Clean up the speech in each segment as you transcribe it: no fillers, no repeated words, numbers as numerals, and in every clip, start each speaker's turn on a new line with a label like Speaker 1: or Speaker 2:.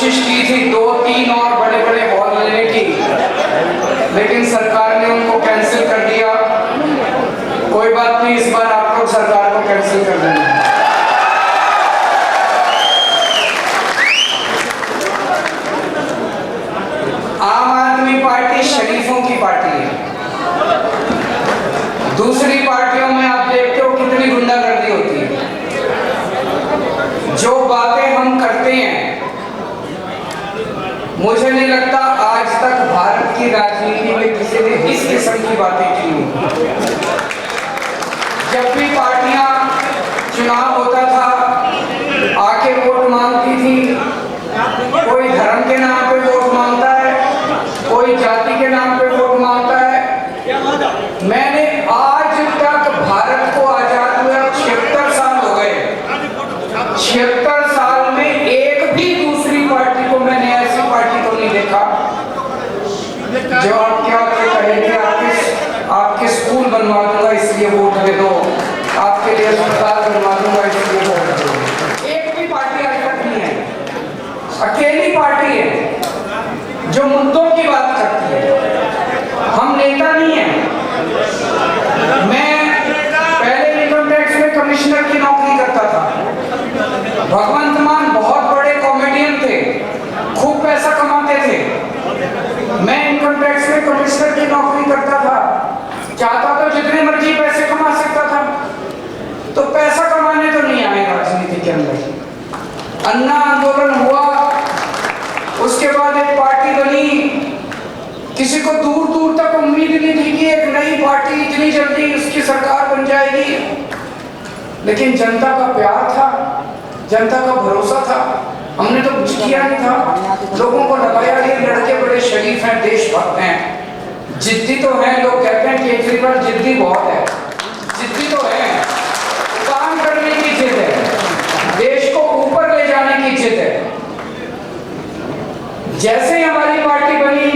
Speaker 1: कोशिश की थी 2-3 और बड़े बड़े हॉल लेने की, लेकिन सरकार ने उनको कैंसिल कर दिया। कोई बात नहीं, इस बार आपको सरकार को कैंसिल कर देना है। आम आदमी पार्टी शरीफों की पार्टी है। दूसरी पार्टियों में आप देखते हो कितनी गुंडागर्दी होती है। जो बातें हम करते हैं, मुझे नहीं लगता आज तक भारत की राजनीति में किसी ने इस किस्म की बातें की होंगी। जब भी पार्टियां चुनाव होता था आके वोट मांगती थी, कोई धर्म के नाम पे वोट मांगता है, कोई जाति के नाम पे वोट मांगता है। मैंने आज तक भारत को आजाद हुए 76 साल हो गए, 76 साल में एक भी दूसरी पार्टी को मैंने ऐसी पार्टी को नहीं देखा जो आपके कहेंगे आपके स्कूल बनवा दूंगा इसलिए वोट दे दो, आपके लिए अस्पताल बनवा दूंगा इसलिए वोट दे दो। एक भी पार्टी आज तक नहीं है। अकेली पार्टी है जो मुद्दों की बात करती है। हम नेता नहीं है। मैं पहले इनकम टैक्स में कमिश्नर की नौकरी करता था। भगवंत मान बहुत बड़े कॉमेडियन थे, खूब पैसा कमाते थे। मैं इनकम टैक्स में कमिश्नर की नौकरी करता था, चाहता तो जितने मर्जी पैसे कमा सकता था। तो पैसा कमाने तो नहीं आए राजनीति के अंदर। अन्ना आंदोलन हुआ, उसके बाद एक पार्टी बनी। किसी को दूर दूर तक उम्मीद नहीं थी कि एक नई पार्टी इतनी जल्दी उसकी सरकार बन जाएगी, लेकिन जनता का प्यार था, जनता का भरोसा था। हमने तो कुछ किया नहीं था। लोगों को लगाया ये लड़के बड़े शरीफ हैं, देशभक्त हैं, जिद्दी तो हैं। लोग कहते हैं केजरीवाल जिद्दी बहुत है, जिद्दी तो है, काम करने की जिद है, देश को ऊपर ले जाने की जिद है। जैसे ही हमारी पार्टी बनी,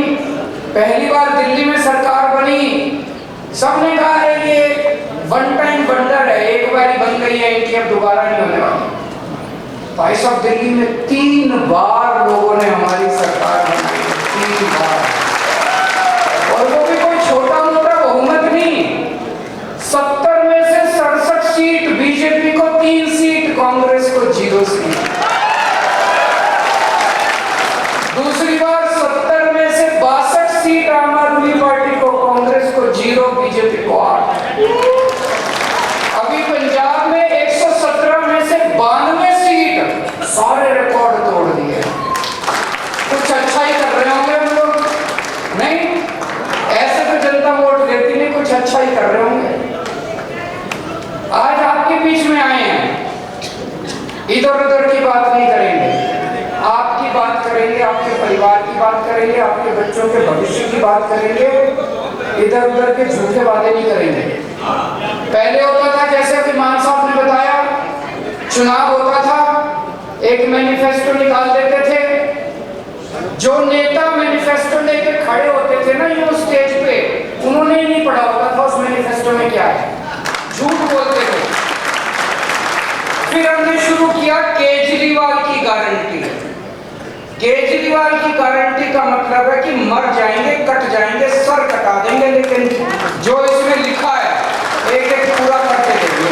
Speaker 1: पहली बार दिल्ली में सरकार बनी, सबने कहा है ये वन टाइम वंडर है, एक बार ही बन गई है, इनकी अब दोबारा नहीं होने वाली। भाई साहब, दिल्ली में 3 बार लोगों ने हमारी सरकार बनाई, 3 बार, और वो भी कोई छोटा मोटा बहुमत नहीं। 70 में से 67 सीट बीजेपी को, 3 सीट कांग्रेस को, 0 सीट। दूसरी बार 70 में से 62 सीट आम आदमी पार्टी को, कांग्रेस को 0, बीजेपी को 8। अभी पंजाब में 117 में से 92 सीट, सारे रिकॉर्ड तोड़ दिए। कुछ अच्छा ही कर रहे होंगे हम लोग, नहीं? ऐसे तो जनता वोट देती नहीं, कुछ अच्छा ही कर रहे होंगे। आज आपके बीच में आए हैं, इधर उधर की बात नहीं करेंगे, आपकी बात करेंगे, आपके परिवार की बात करेंगे, आपके बच्चों के भविष्य की बात करेंगे। इधर उधर के झूठे वादे नहीं करेंगे। पहले होता था, जैसे अभिमान साहब ने बताया, चुनाव होता था, एक मैनिफेस्टो निकाल देते थे। जो नेता मैनिफेस्टो लेके खड़े होते थे ना ये स्टेज पे, उन्होंने ही नहीं पढ़ा होता था उस मैनिफेस्टो में क्या है, झूठ बोलते थे। फिर हमने शुरू किया केजरीवाल की गारंटी। केजरीवाल की गारंटी का मतलब है कि मर जाएंगे, कट जाएंगे, सर कटा देंगे, लेकिन जो इसमें लिखा है एक एक पूरा करके देंगे।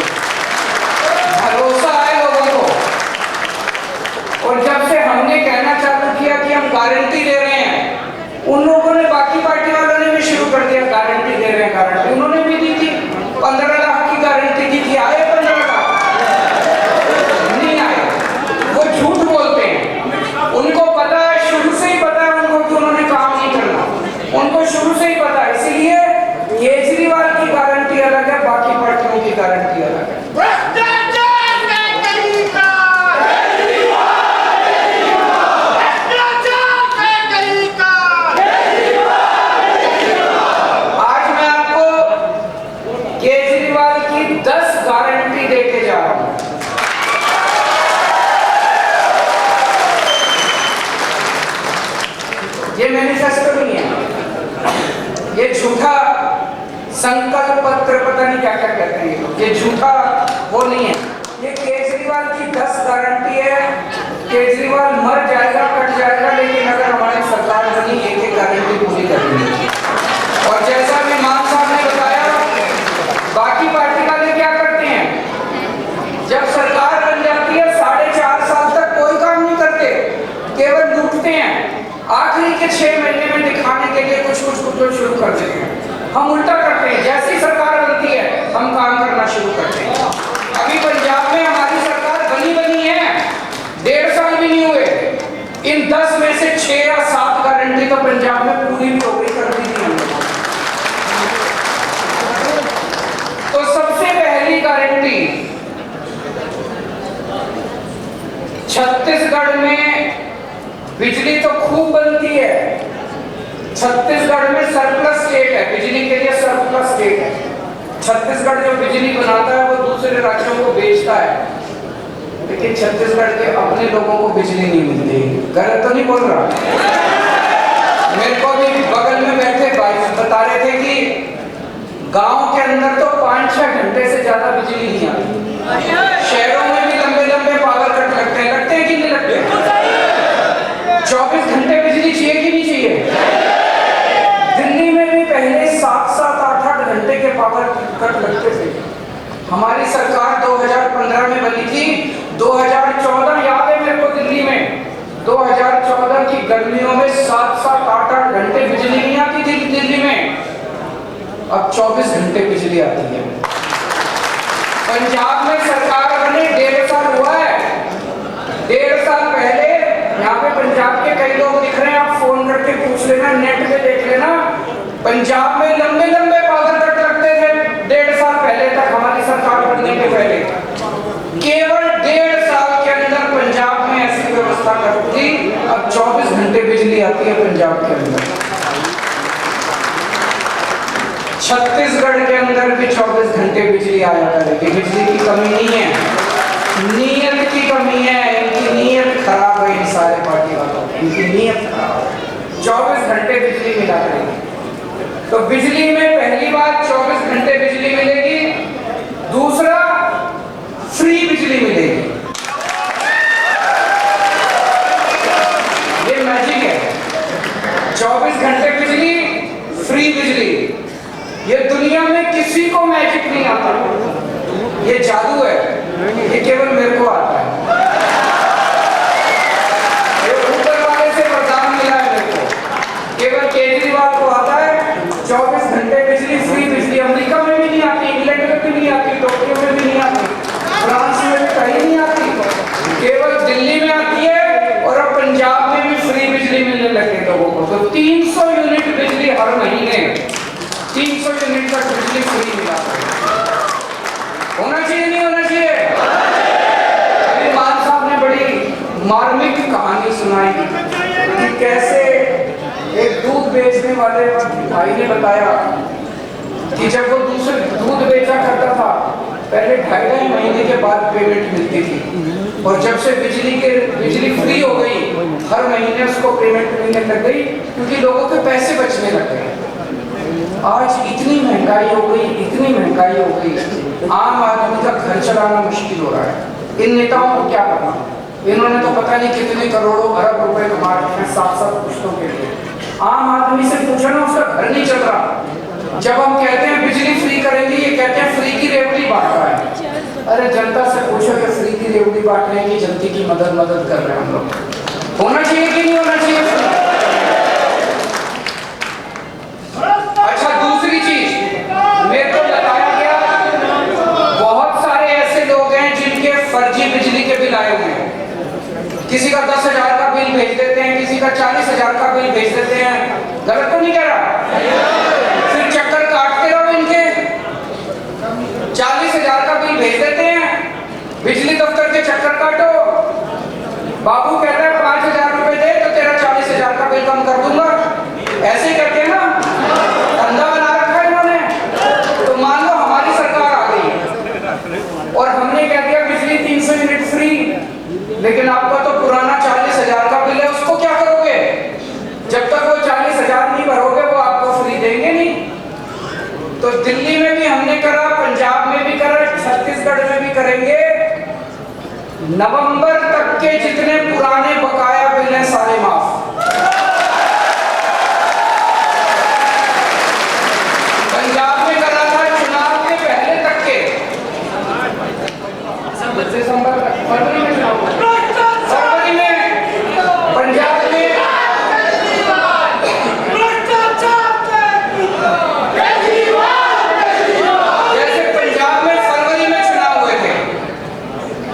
Speaker 1: भरोसा है लोगों को। और जब से हमने कहना चालू किया कि हम गारंटी दे रहे हैं, उन लोगों ने, बाकी पार्टी वालों ने भी शुरू कर दिया गारंटी दे रहे हैं, गारंटी। उन्होंने भी दी थी, 15 लाख की गारंटी दी थी, आए 15 लाख? नहीं आए। वो झूठ बोलते हैं, उनको पता है, शुरू से ही पता है उनको कि उन्होंने काम नहीं करना, उनको शुरू से ही पता है। इसीलिए केजरीवाल की गारंटी अलग है, बाकी पार्टियों की गारंटी अलग है। आज मैं आपको केजरीवाल की 10 गारंटी देके जा रहा हूं। ये मैनिफेस्टो नहीं है, ये झूठा संकल्प पत्र, पता नहीं क्या क्या कहते हैं ये झूठा वो नहीं है। ये केजरीवाल की 10 गारंटी है। केजरीवाल मर जाएगा, कट जाएगा, इन 10 में से 6 या 7 गारंटी तो पंजाब में पूरी भी हो गई, कर दी थी हमने। तो सबसे पहली गारंटी, छत्तीसगढ़ में बिजली तो खूब बनती है, छत्तीसगढ़ में सरप्लस स्टेट है, बिजली के लिए सरप्लस स्टेट है। छत्तीसगढ़ जो बिजली बनाता है वो दूसरे राज्यों को बेचता है, लेकिन छत्तीसगढ़ के अपने लोगों को बिजली नहीं मिलती। गलत तो नहीं बोल रहा? मेरे को भी बगल में बैठे भाई बता रहे थे कि गांव के अंदर तो 5-6 घंटे से ज्यादा बिजली नहीं आती। शहरों में भी लंबे लंबे पावर कट लगते हैं कि नहीं लगते? 24 घंटे बिजली चाहिए कि नहीं चाहिए? दिल्ली में भी पहले 7-7, 8-8 घंटे के पावर कट लगते थे। हमारी सरकार 2015 में बनी थी, 2014 याद है मेरे को, दिल्ली में 2014 की गर्मियों में 7-7, 8-8 घंटे बिजली नहीं आती थी दिल्ली में, अब 24 घंटे बिजली आती है। पंजाब में सरकार बने 1.5 साल हुआ है, 1.5 साल पहले यहाँ पे पंजाब के कई लोग दिख रहे हैं, आप फोन करके पूछ लेना, नेट पे देख लेना, पंजाब में लंबे लंबे पावर कट लगते थे 1.5 साल पहले तक, हमारी सरकार बनने के पहले। केवल 1.5 साल के अंदर पंजाब में ऐसी व्यवस्था कर दी, अब 24 घंटे बिजली आती है पंजाब के अंदर। छत्तीसगढ़ के अंदर भी 24 घंटे बिजली आया करेगी, बिजली की कमी नहीं है, नीयत की कमी है, इनकी नीयत खराब है, इन सारे पार्टी वालों की, इनकी नीयत खराब है। 24 घंटे बिजली मिला करेगी, तो बिजली में पहली बात 24 घंटे बिजली मिलेगी, दूसरा फ्री बिजली मिलेगी। ये मैजिक है, 24 घंटे बिजली, फ्री बिजली। ये दुनिया में किसी को मैजिक नहीं आता, ये जादू है, ये केवल मेरे को आता है, ये ऊपर वाले से वरदान मिला है मेरे को, केवल केजरीवाल को आता है 24 घंटे बिजली, फ्री बिजली। अमेरिका में भी नहीं आती, इंग्लैंड में भी नहीं आती, टोक्यो में भी नहीं आती, फ्रांस में भी कहीं नहीं आती, केवल दिल्ली में आती है, और अब पंजाब में भी फ्री बिजली मिलने लगे लोगों को। तो 300 यूनिट बिजली हर महीने, 300 यूनिट तक बिजली फ्री मिला। होना चाहिए नहीं होना चाहिए? अभी मान साहब ने बड़ी मार्मिक कहानी सुनाई कि कैसे एक दूध बेचने वाले भाई ने बताया कि जब वो दूसरे दूध बेचा करता था, पहले 2.5 महीने के बाद पेमेंट मिलती थी, और जब से बिजली फ्री हो गई, हर महीने उसको पेमेंट मिलने लग गई, क्योंकि लोगों के पैसे बचने लग गए। आज इतनी महंगाई हो गई, इतनी महंगाई हो गई, आम आदमी का घर चलाना मुश्किल हो रहा है। इन नेताओं को क्या करना, इन्होंने तो पता नहीं कितने करोड़ों अरब रुपए कमा रखे हैं 7-7 पुश्तों के लिए। आम आदमी से पूछो ना, उसका घर नहीं चल रहा। जब हम कहते हैं बिजली फ्री करेंगे, ये कहते हैं फ्री की रेवड़ी बांट रहा है। अरे जनता से पूछो कि फ्री की रेवड़ी बांट रहे हैं कि जनता की मदद कर रहे हैं हम लोग। होना चाहिए कि नहीं होना चाहिए? अच्छा, दूसरी चीज मेरे को बताया गया, बहुत सारे ऐसे लोग हैं जिनके फर्जी बिजली के बिल आए हुए हैं। किसी का 10,000 का बिल भेज देते हैं, किसी का 40,000 का बिल भेज देते हैं। गलत तो नहीं कह रहा? फिर चक्कर काटते रहो इनके, 40,000 का बिल भेज देते हैं, बिजली दफ्तर के चक्कर काटो, बाबू कहता है 5,000 रुपए दे तो तेरा 40,000 का बिल कम कर दूंगा, ऐसे करके ना धंधा बना रखा है इन्होंने। तो मान लो हमारी सरकार आ गई और हमने कह दिया बिजली 300 यूनिट फ्री, लेकिन आपका तो पुराना 40,000 का बिल है, उसको क्या करोगे? जब तक वो 40,000 नहीं भरोगे वो आपको फ्री देंगे नहीं। तो दिल्ली में भी हमने करा, पंजाब में भी करा, छत्तीसगढ़ में भी करेंगे। नवंबर तक के जितने पुराने बकाया बिल हैं सारे माफ। पंजाब में करा था चुनाव के पहले तक के, दिसंबर तक, फरवरी में चुनाव, फरवरी में पंजाब में जैसे पंजाब में फरवरी में चुनाव हुए थे,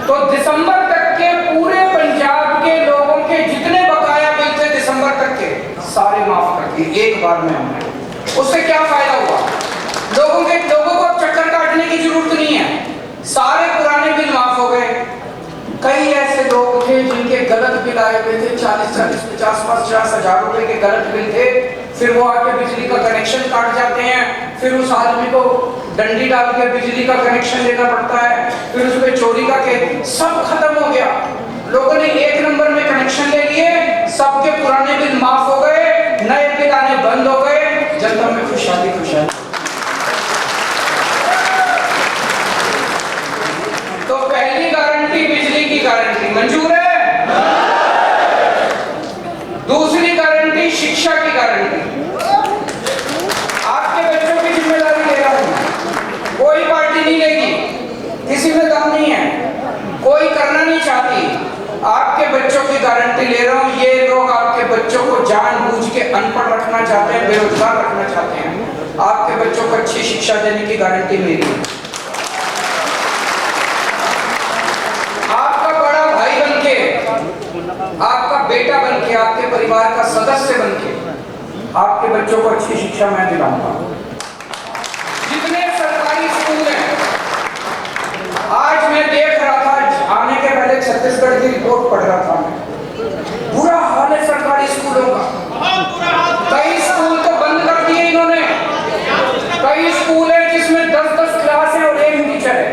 Speaker 1: तो दिसंबर तक के पूरे पंजाब के लोगों के जितने बकाया सरकार में हमने, उससे क्या फायदा हुआ? लोगों को अब चक्कर काटने की जरूरत नहीं है, सारे पुराने बिल माफ हो गए। कई ऐसे लोग थे जिनके गलत बिल आए हुए थे, 40-40, 50-50 हजार रुपए के गलत बिल थे, फिर वो आके बिजली का कनेक्शन काट जाते हैं, फिर उस आदमी को डंडी डाल के बिजली का कनेक्शन लेना पड़ता है, फिर उस पर चोरी का केस, सब खत्म हो गया। लोगों ने एक नंबर में कनेक्शन ले लिए, सबके पुराने बिल माफ हो गए, नए बिल आने बंद हो गए, जनता में खुशहाली खुशहाली। तो पहली गारंटी बिजली की गारंटी मंजूर है। दूसरी गारंटी शिक्षा की गारंटी। आपके बच्चों की जिम्मेदारी ले रहा हूं, कोई पार्टी नहीं लेगी, किसी में दम नहीं है, कोई करना नहीं चाहती। आपके बच्चों की गारंटी ले रहा हूं। ये लोग आपके बच्चों को जानबूझ के अनपढ़ रखना चाहते हैं, बेरोजगार रखना चाहते हैं। आपके बच्चों को अच्छी शिक्षा देने की गारंटी मेरी है। आपका बड़ा भाई बनके, आपका बेटा बनके, आपके परिवार का सदस्य बनके आपके बच्चों को अच्छी शिक्षा मैं दिलाऊंगा। जितने सरकारी स्कूल हैं, आज मैं देख रहा था, आने के पहले छत्तीसगढ़ की रिपोर्ट पढ़ रहा था मैं, बुरा हाल है सरकारी स्कूलों का। कई स्कूल तो बंद कर दिए इन्होंने, कई स्कूल है जिसमें 10-10 क्लास है और एक टीचर है।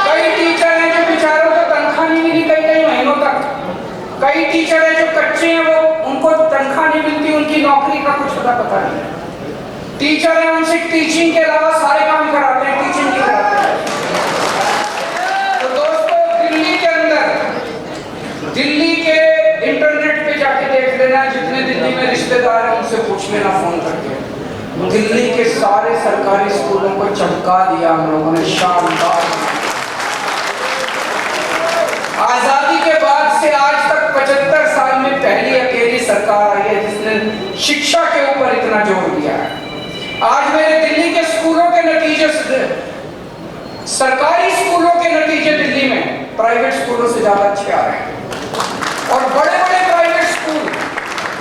Speaker 1: कई टीचर हैं जो बेचारों को तनख्वाह नहीं मिली कई महीनों तक। कई टीचर हैं जो कच्चे हैं, वो उनको तनख्वाह नहीं मिलती, उनकी नौकरी का कुछ पता नहीं। टीचर हैं, उनसे टीचिंग के अलावा सारे काम कराते हैं, टीचिंग नहीं कराते हैं। तो दोस्तों, दिल्ली के अंदर, दिल्ली के इंटरनेट पे जाके देख लेना, जितने दिल्ली में रिश्तेदार हैं उनसे पूछ लेना फोन करके, दिल्ली के सारे सरकारी स्कूलों को चमका दिया हम लोगों ने, शानदार। आजादी के बाद से आज तक 75 साल में पहली अकेली सरकार आई है जिसने शिक्षा के ऊपर इतना जोर दिया है। आज मेरे दिल्ली के स्कूलों के नतीजे, सरकारी स्कूलों के नतीजे दिल्ली में प्राइवेट स्कूलों से ज्यादा अच्छे आ रहे हैं। और बड़े बड़े प्राइवेट स्कूल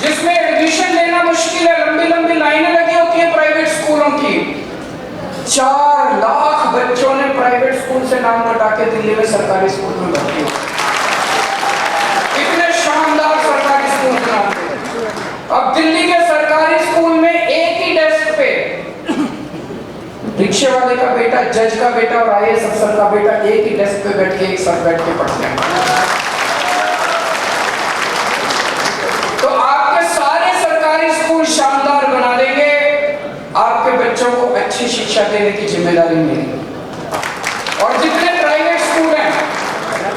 Speaker 1: जिसमें एडमिशन लेना मुश्किल है, लंबी लंबी लाइनें लगी होती है प्राइवेट स्कूलों की, 4 लाख बच्चों ने प्राइवेट स्कूल से नाम हटा के दिल्ली में सरकारी स्कूल में भर्ती हो। इतने शानदार सरकारी स्कूल बनाते हैं। अब दिल्ली के सरकारी स्कूल में एक ही डेस्क पे रिक्शे वाले का बेटा, जज का बेटा और IAS अफसर का बेटा एक ही डेस्क पे बैठ के एक साथ बैठ के पढ़ते हैं। तो आपके सारे सरकारी स्कूल शानदार बना देंगे, आपके बच्चों को अच्छी शिक्षा देने की जिम्मेदारी मेरी। और जितने प्राइवेट स्कूल हैं,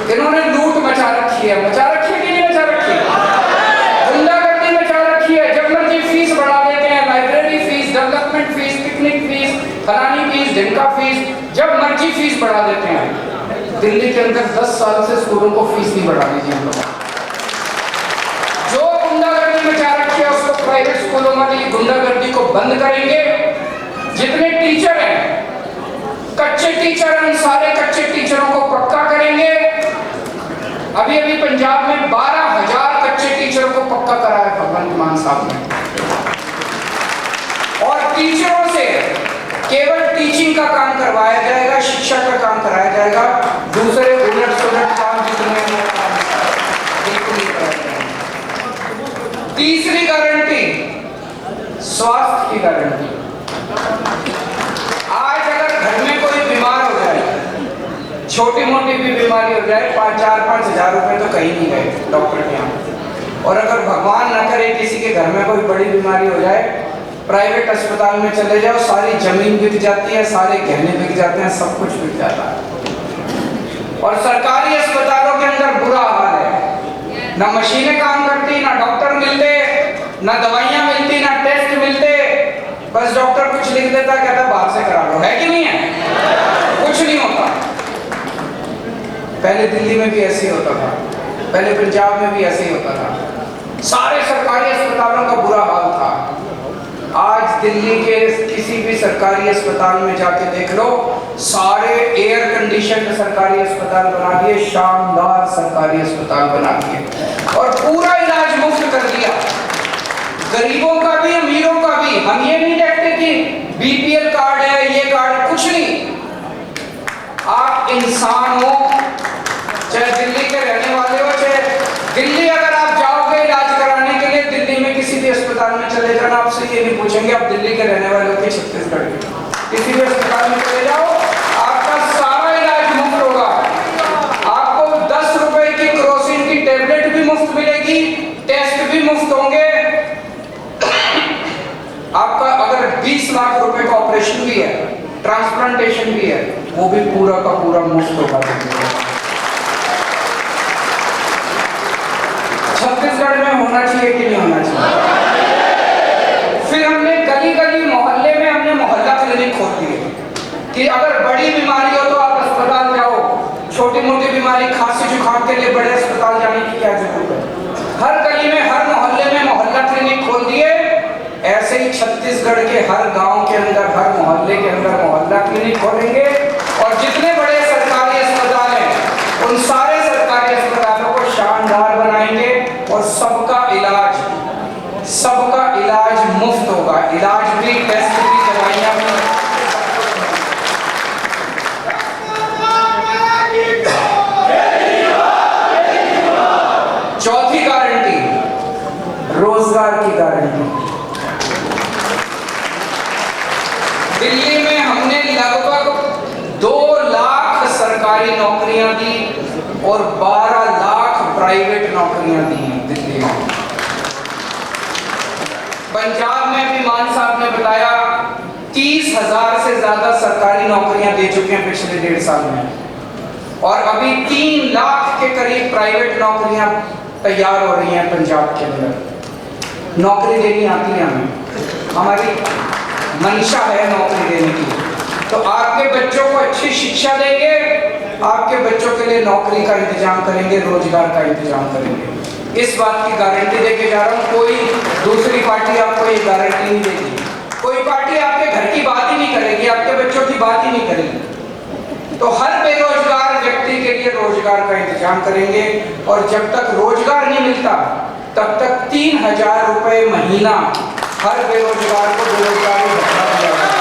Speaker 1: इन्होंने लूट मचा रखी है कि नहीं मचा रखी है? गुंडागर्दी मचा रखी है। जब मर्जी फीस बढ़ा देते हैं, library fees, development fees, picnic fees, फलानी फीस, ढिमका फीस, जब मर्जी फीस बढ़ा देते हैं। दिल्ली के अंदर 10 साल से स्कूलों को फीस नहीं बढ़ा दी हम लोग। जो गुंडागर्दी मचा रखी है उसको प्राइवेट स्कूलों में गुंडागर्दी को बंद करेंगे। जितने टीचर हैं, कच्चे टीचर हैं, उन सारे कच्चे टीचरों को पक्का करेंगे। अभी पंजाब में 12,000 कच्चे टीचरों को पक्का कराया भगवंत मान साहब ने। और टीचरों से केवल टीचिंग का काम करवाया जाएगा, शिक्षा का काम कराया जाएगा, दूसरे उलट-सुलट काम जितने बिल्कुल नहीं कराया जाएगा। तीसरी गारंटी स्वास्थ्य की गारंटी। आज अगर घर में कोई बीमार हो जाए, छोटी मोटी भी बीमारी हो जाए, 4-5 हजार रुपए तो कहीं नहीं गए डॉक्टर के यहाँ। और अगर भगवान न करे किसी के घर में कोई बड़ी बीमारी हो जाए, प्राइवेट अस्पताल में चले जाओ, सारी जमीन बिक जाती है, सारे गहने बिक जाते हैं, सब कुछ बिक जाता है। और सरकारी अस्पतालों के अंदर बुरा हाल है, ना मशीनें काम करती, ना डॉक्टर मिलते, ना दवाइयां मिलती, ना टेस्ट मिलते। बस डॉक्टर कुछ लिख देता, कहता बाहर से करा लो, है कि नहीं है? कुछ नहीं होता। पहले दिल्ली में भी ऐसे ही होता था, पहले पंजाब में भी ऐसे ही होता था, सारे सरकारी अस्पतालों का बुरा हाल था। आज दिल्ली के किसी भी सरकारी अस्पताल में जाके देख लो, सारे एयर कंडीशन सरकारी अस्पताल बना दिए, शानदार सरकारी अस्पताल बना दिए। और पूरा इलाज मुफ्त कर दिया, गरीबों का भी अमीरों का भी। हम ये नहीं देखते कि बीपीएल कार्ड है, ये कार्ड, कुछ नहीं। आप इंसान हो, चाहे दिल्ली के रहने वाले हो, चाहे दिल्ली अगर आप जाओगे इलाज कराने के लिए, दिल्ली में किसी भी अस्पताल में चले जाना, आपसे ये नहीं पूछेंगे आप दिल्ली के रहने वाले हो कि छत्तीसगढ़ के। किसी भी अस्पताल में चले जाओ, आपका सारा इलाज मुफ्त होगा। आपको 10 रुपए की क्रोसिन की टेबलेट भी मुफ्त मिलेगी, टेस्ट भी मुफ्त होंगे। आपका अगर 20 लाख रुपए का ऑपरेशन भी है, ट्रांसप्लांटेशन भी है, वो भी पूरा का पूरा मुफ्त होगा। छत्तीसगढ़ में होना चाहिए कि नहीं होना चाहिए? फिर हमने गली गली मोहल्ले में हमने मोहल्ला क्लिनिक खोल दिए कि अगर बड़ी बीमारी हो तो आप अस्पताल जाओ, छोटी मोटी बीमारी खांसी जुकाम के लिए बड़े अस्पताल जाने की क्या जरूरत है। हर गली में, हर मोहल्ले में मोहल्ला क्लिनिक खोल दिए। ऐसे ही छत्तीसगढ़ के हर गांव के अंदर, हर मोहल्ले के अंदर मोहल्ला क्लिनिक खोलेंगे और जितने बड़े सरकारी अस्पताल हैं उन सारे सरकारी अस्पतालों को शानदार बनाएंगे और सबका इलाज मुफ्त होगा। इलाज भी, टेस्ट भी, दवाइयां भी। चौथी गारंटी, रोजगार की गारंटी। दिल्ली में हमने लगभग 2 लाख सरकारी नौकरियां दी और 12 लाख प्राइवेट नौकरियां दी हैं दिल्ली में। पंजाब में भी मान साहब ने बताया 30,000 से ज्यादा सरकारी नौकरियां दे चुके हैं पिछले 1.5 साल में, और अभी 3 लाख के करीब प्राइवेट नौकरियां तैयार हो रही हैं पंजाब के अंदर। नौकरी देनी आती है हमें, हमारी मंशा है नौकरी देने की। तो आपके बच्चों को अच्छी शिक्षा देंगे, आपके बच्चों के लिए नौकरी का इंतजाम करेंगे, रोजगार का इंतजाम करेंगे। इस बात की गारंटी देके जा रहा हूँ। कोई दूसरी पार्टी आपको ये गारंटी नहीं देगी। कोई पार्टी आपके घर की बात ही नहीं करेगी, आपके बच्चों की बात ही नहीं करेगी। तो हर बेरोजगार व्यक्ति के लिए रोजगार का इंतजाम करेंगे, और जब तक रोजगार नहीं मिलता तब तक 3,000 रुपए महीना हर बेरोजगार को बेरोजगारी भत्ता दिया जाएगा।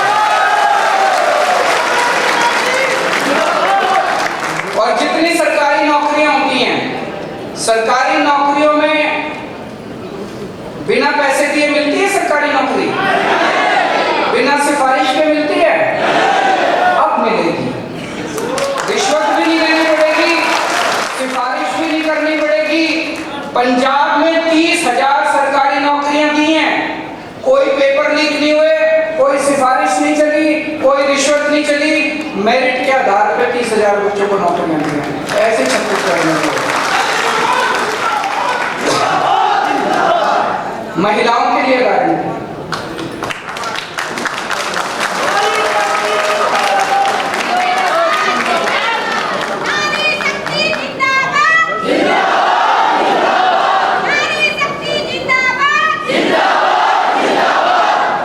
Speaker 1: और जितनी सरकारी नौकरियां होती हैं, सरकारी नौकरियों में बिना पैसे दिए मिलती है सरकारी नौकरी, बिना सिफारिश के मिलती है, अब मिलेगी। रिश्वत भी नहीं लेनी पड़ेगी, सिफारिश भी नहीं करनी पड़ेगी। पंजाब में 30,000 सरकारी नौकरियां दी हैं, कोई पेपर लीक नहीं हुए, कोई सिफारिश नहीं चली, कोई रिश्वत नहीं चली, मेरिट के आधार पर 30,000 बच्चों को नौकरियां दी हैं। ऐसे छत्तीसगढ़ में महिलाओं के लिए गारंटी।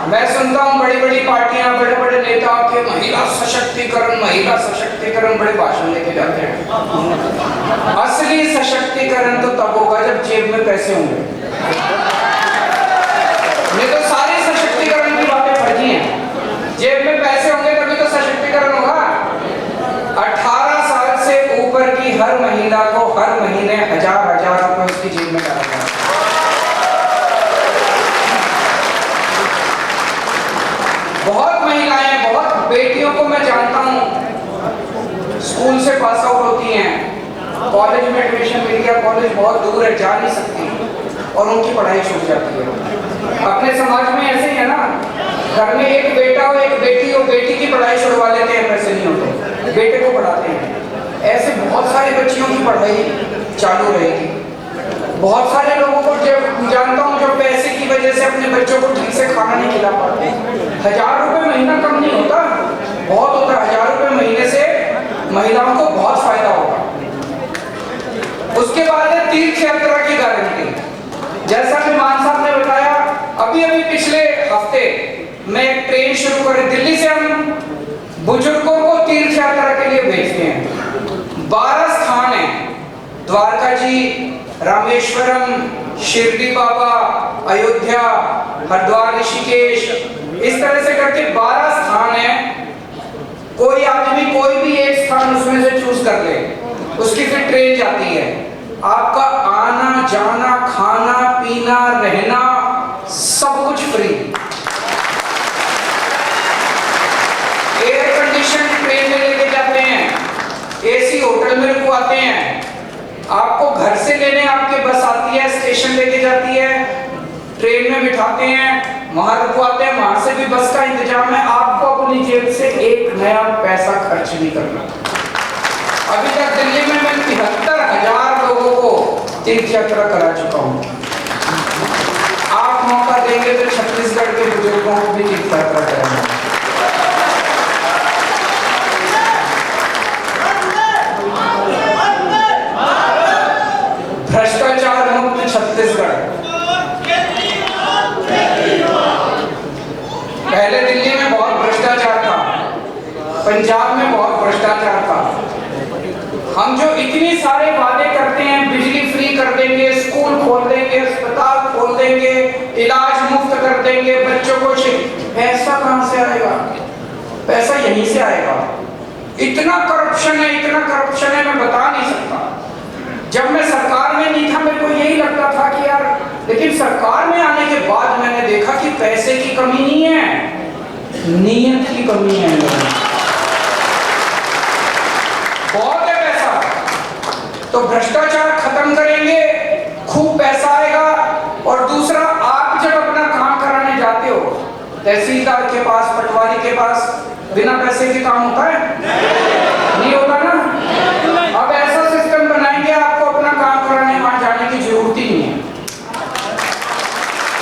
Speaker 1: मैं सुनता हूँ बड़ी बड़ी पार्टियां, बड़े बड़े नेता के महिला सशक्तिकरण बड़े भाषण लेके जाते हैं। असली सशक्तिकरण तो तब होगा जब जेब में पैसे होंगे, नहीं तो सारे सशक्तिकरण की बातें फर्जी हैं। जेब में पैसे होंगे तभी तो सशक्तिकरण होगा। 18 साल से ऊपर की हर महिला को हर महीने 1,000 रुपए उसकी जेब में डाला जाए। बहुत महिलाएं, बहुत बेटियों को मैं जानता हूँ, स्कूल से पास आउट होती हैं, कॉलेज में एडमिशन मिल गया, कॉलेज बहुत दूर है, जा नहीं सकती, और उनकी पढ़ाई छूट जाती है। अपने समाज में ऐसे ही है ना, घर में एक बेटा हो एक बेटी हो, बेटी की पढ़ाई छुड़वा लेते हैं, पैसे नहीं होते, बेटे को पढ़ाते हैं। ऐसे बहुत सारी बच्चियों की पढ़ाई चालू रहेगी। बहुत सारे लोगों को जानता हूँ जो पैसे की वजह से अपने बच्चों को ठीक से खाना नहीं खिला पाते। 1,000 रुपए महीना कम नहीं होता, बहुत होता है। 1,000 रुपए महीने से महिलाओं को बहुत फायदा होगा। उसके बाद है तीर्थ यात्रा की गारंटी। जैसा कि मान साहब ने बताया, अभी पिछले हफ्ते में एक ट्रेन शुरू करें, दिल्ली से हम बुजुर्गों को तीर्थ यात्रा के लिए भेजते हैं। 12 स्थान है, द्वारका जी, रामेश्वरम, शिरडी बाबा, अयोध्या, हरिद्वार, ऋषिकेश, इस तरह से करके 12 स्थान है। कोई आदमी कोई भी एक स्थान उसमें से चूज कर ले, उसकी फिर ट्रेन जाती है। आपका आना जाना, खाना पीना, रहना, सब कुछ फ्री। एयर कंडीशन ट्रेन में लेके जाते हैं, एसी होटल में रुकवाते हैं, आपको घर से लेने आपके बस आती है, स्टेशन लेके जाती है, ट्रेन में बिठाते हैं, वहां रुकवाते हैं, वहां से भी बस का इंतजाम है। आपको अपनी जेब से एक नया पैसा खर्च नहीं करना। अभी तक दिल्ली में मैं 73,000 लोगों को तीर्थ यात्रा करा चुका हूं। आप मौका देंगे तो छत्तीसगढ़ के बुजुर्गों को भी तीर्थ यात्रा कराएंगे। भ्रष्टाचार मुक्त छत्तीसगढ़। पहले दिल्ली में बहुत भ्रष्टाचार था, पंजाब में बहुत भ्रष्टाचार था। हम जो इतनी सारे वादे करते हैं, बिजली फ्री कर देंगे, स्कूल खोल देंगे, अस्पताल खोल देंगे, इलाज मुफ्त कर देंगे, बच्चों को पैसा कहां से आएगा? पैसा यहीं से आएगा। इतना करप्शन है, इतना करप्शन है, मैं बता नहीं सकता। जब मैं सरकार में नहीं था मेरे को यही लगता था कि यार, लेकिन सरकार में आने के बाद मैंने देखा कि पैसे की कमी नहीं है, नीयत की कमी है। बहुत है पैसा, तो भ्रष्टाचार खत्म करेंगे, खूब पैसा आएगा। और दूसरा, आप जब अपना काम कराने जाते हो तहसीलदार के पास, पटवारी के पास, बिना पैसे के काम होता है? नहीं होता ना। अब ऐसा सिस्टम बनाएंगे, आपको अपना काम कराने वहां जाने की जरूरत ही नहीं है।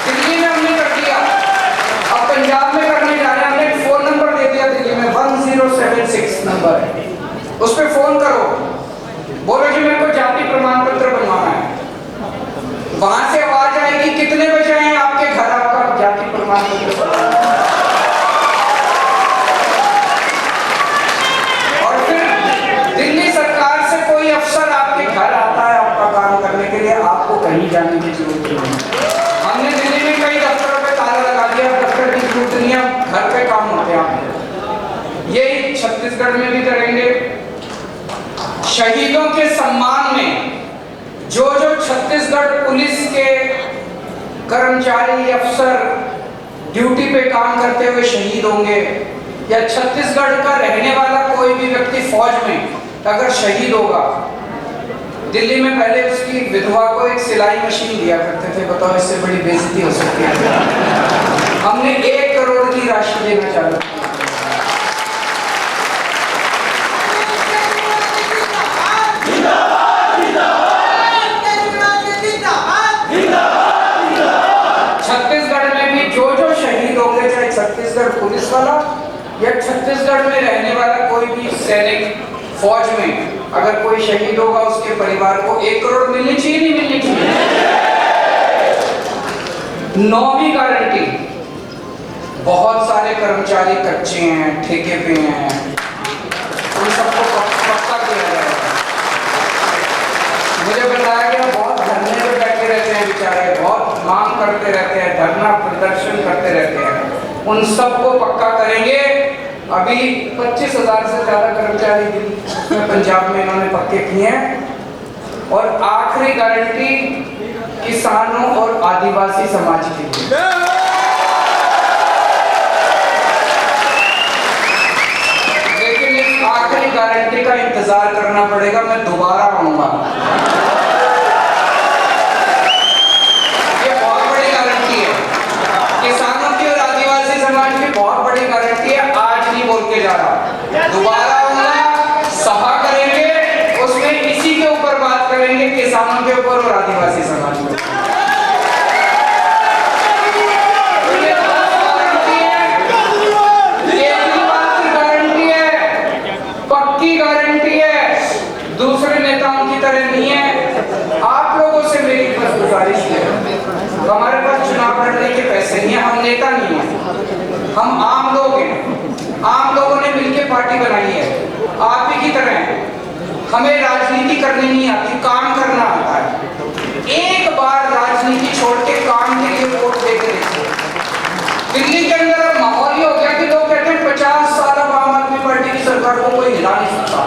Speaker 1: दिल्ली में हमने कर दिया, अब पंजाब में करने जा रहे हैं। हमने एक फोन नंबर दे दिया दिल्ली में, 1076 नंबर है, उस पर फोन करो, बोलो जी मेरे को जाति प्रमाण पत्र बनवाना है। वहां से आवाज आएगी, कितने बजे हैं आपके घर आपका जाति प्रमाण पत्र। और फिर दिल्ली सरकार से कोई अफसर आपके घर आता है आपका काम करने के लिए, आपको कहीं जाने की जरूरत नहीं। हमने दिल्ली में कई दफ्तरों पे ताला लगा दिया, दफ्तर की जरूरत नहीं है, घर पे काम होते हैं। यही छत्तीसगढ़ में भी करेंगे। शहीदों के सम्मान में जो जो छत्तीसगढ़ पुलिस के कर्मचारी, अफसर ड्यूटी पे काम करते हुए शहीद होंगे, या छत्तीसगढ़ का रहने वाला कोई भी व्यक्ति फौज में अगर शहीद होगा, दिल्ली में पहले उसकी विधवा को एक सिलाई मशीन दिया करते थे। बताओ, इससे बड़ी बेइज्जती हो सकती है? हमने 1 करोड़ की राशि देना चालू किया। छत्तीसगढ़ में भी जो जो शहीद होंगे, चाहे छत्तीसगढ़ पुलिस वाला या छत्तीसगढ़ में रहने वाला कोई भी सैनिक, फौज में अगर कोई शहीद होगा, उसके परिवार को 1 करोड़ मिलनी चाहिए, नहीं मिलनी चाहिए? 9वीं गारंटी। बहुत सारे कर्मचारी कच्चे हैं, ठेके पे हैं, उन सबको पक्का किया जाएगा। मुझे बताया गया बहुत धरने पे बैठे रहते हैं बेचारे, बहुत मांग करते रहते हैं, धरना प्रदर्शन करते रहते हैं, उन सबको पक्का करेंगे। अभी 25,000 से ज्यादा कर्मचारी दिल्ली में, पंजाब में इन्होंने पक्के किए हैं। और आखिरी गारंटी किसानों और आदिवासी समाज के लिए। लेकिन इस आखिरी गारंटी का इंतजार करना पड़ेगा, मैं दोबारा आऊंगा। ये बहुत बड़ी गारंटी है, किसानों की और आदिवासी समाज की बहुत बड़ी गारंटी है। आज नहीं बोल के जा रहा, दोबारा आऊंगा, सभा करेंगे, उसमें इसी के ऊपर बात करेंगे, किसानों के ऊपर और आदिवासी समाज के ऊपर। पक्की गारंटी है, दूसरे नेताओं की तरह नहीं है। आप लोगों से मेरी बस गुजारिश है, हमारे पास चुनाव लड़ने के पैसे नहीं है, हम नेता नहीं है, हम आम लोग हैं। आम लोगों ने मिलकर पार्टी बनाई है, आप ही की तरह। हमें राजनीति करनी नहीं आती, काम करना आता है। एक बार राजनीति छोड़ के काम के लिए वोट देके देखो। दिल्ली के अंदर अब माहौल ये हो गया कि लोग कहते हैं 50 साल अब आम आदमी पार्टी की सरकार को कोई हिला नहीं सकता।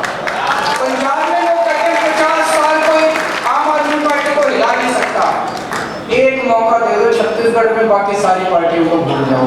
Speaker 1: पंजाब में लोग कहते हैं 50 साल कोई आम आदमी पार्टी को हिला नहीं सकता। एक मौका दे दो छत्तीसगढ़ में, बाकी सारी पार्टियों को भूल जाओ।